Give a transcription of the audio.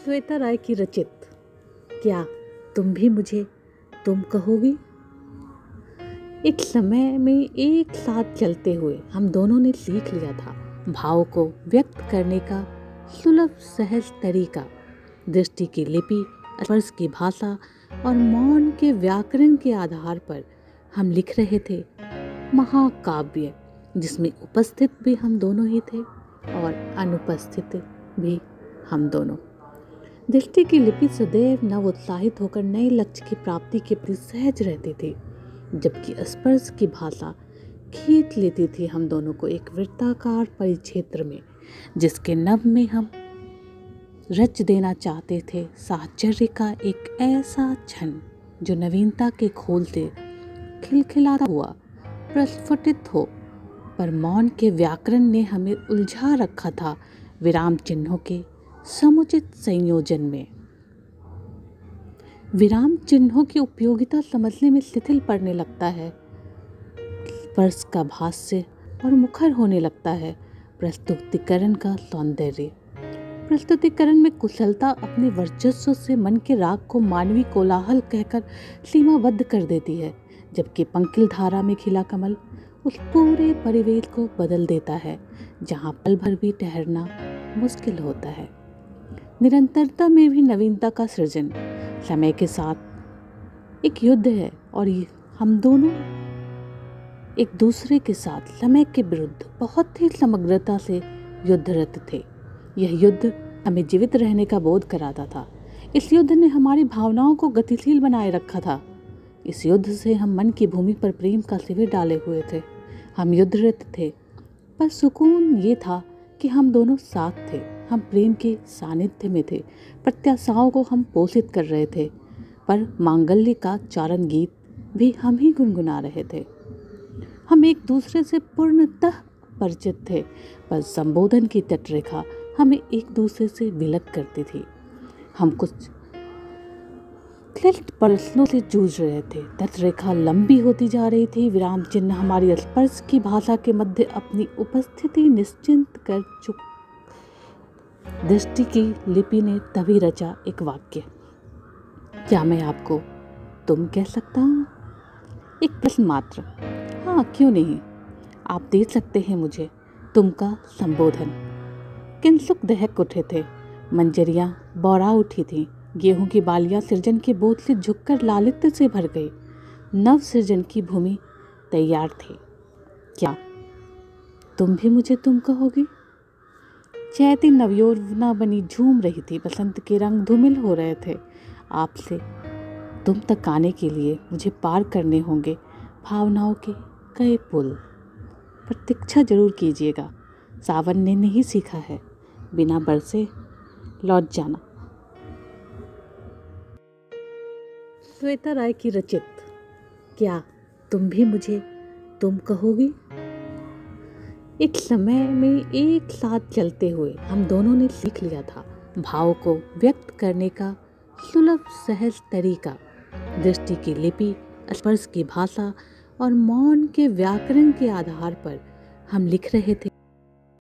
श्वेता राय की रचित क्या तुम भी मुझे तुम कहोगी। एक समय में एक साथ चलते हुए हम दोनों ने सीख लिया था भाव को व्यक्त करने का सुलभ सहज तरीका। दृष्टि की लिपि, स्पर्श की भाषा और मौन के व्याकरण के आधार पर हम लिख रहे थे महाकाव्य, जिसमें उपस्थित भी हम दोनों ही थे और अनुपस्थित भी हम दोनों। दृष्टि की लिपि सदैव नव उत्साहित होकर नए लक्ष्य की प्राप्ति के प्रति सहज रहती थी, जबकि स्पर्श की भाषा खींच लेती थी हम दोनों को एक वृत्ताकार परिक्षेत्र में, जिसके नभ में हम रच देना चाहते थे साहचर्य का एक ऐसा क्षण जो नवीनता के खोलते खिलखिलाता हुआ प्रस्फुटित हो। पर मौन के व्याकरण ने हमें उलझा रखा था विराम चिन्हों के समुचित संयोजन में। विराम चिन्हों की उपयोगिता समझने में शिथिल पड़ने लगता है, स्पर्श का भाष्य और मुखर होने लगता है प्रस्तुतिकरण का सौंदर्य। प्रस्तुतिकरण में कुशलता अपने वर्चस्व से मन के राग को मानवीय कोलाहल कहकर सीमाबद्ध कर देती है, जबकि पंकिल धारा में खिला कमल उस पूरे परिवेश को बदल देता है जहाँ पल भर भी ठहरना मुश्किल होता है। निरंतरता में भी नवीनता का सृजन समय के साथ एक युद्ध है और हम दोनों एक दूसरे के साथ समय के विरुद्ध बहुत ही समग्रता से युद्धरत थे। यह युद्ध हमें जीवित रहने का बोध कराता था। इस युद्ध ने हमारी भावनाओं को गतिशील बनाए रखा था। इस युद्ध से हम मन की भूमि पर प्रेम का शिविर डाले हुए थे। हम युद्धरत थे, पर सुकून ये था कि हम दोनों साथ थे। हम प्रेम के सानिध्य में थे। प्रत्याशाओं को हम पोषित कर रहे थे, पर मांगल्य का चारण गीत भी हम ही गुनगुना रहे थे। हम एक दूसरे से पूर्णतः परिचित थे, पर संबोधन की तटरेखा हमें एक दूसरे से विलग करती थी। हम कुछ क्लिष्ट प्रश्नों से जूझ रहे थे। तटरेखा लंबी होती जा रही थी। विराम चिन्ह हमारी स्पर्श की भाषा के मध्य अपनी उपस्थिति निश्चिंत कर चुक। दृष्टि की लिपि ने तभी रचा एक वाक्य, क्या मैं आपको तुम कह सकता हूँ? एक प्रश्न मात्र। हाँ, क्यों नहीं, आप दे सकते हैं मुझे तुम का संबोधन। किंसुक दहक उठे थे, मंजरियाँ बौरा उठी थीं, गेहूं की बालियां सृजन के बोझ से झुककर लालित्य से भर गई। नव सृजन की भूमि तैयार थी। क्या तुम भी मुझे तुम कहोगी? चैती नवयौवना बनी झूम रही थी। बसंत के रंग धूमिल हो रहे थे। आपसे तुम तक आने के लिए मुझे पार करने होंगे भावनाओं के कई पुल। प्रतीक्षा जरूर कीजिएगा। सावन ने नहीं सीखा है बिना बरसे लौट जाना। श्वेता राय की रचित क्या तुम भी मुझे तुम कहोगी। एक समय में एक साथ चलते हुए हम दोनों ने सीख लिया था भाव को व्यक्त करने का सुलभ सहज तरीका। दृष्टि की लिपि, स्पर्श की भाषा और मौन के व्याकरण के आधार पर हम लिख रहे थे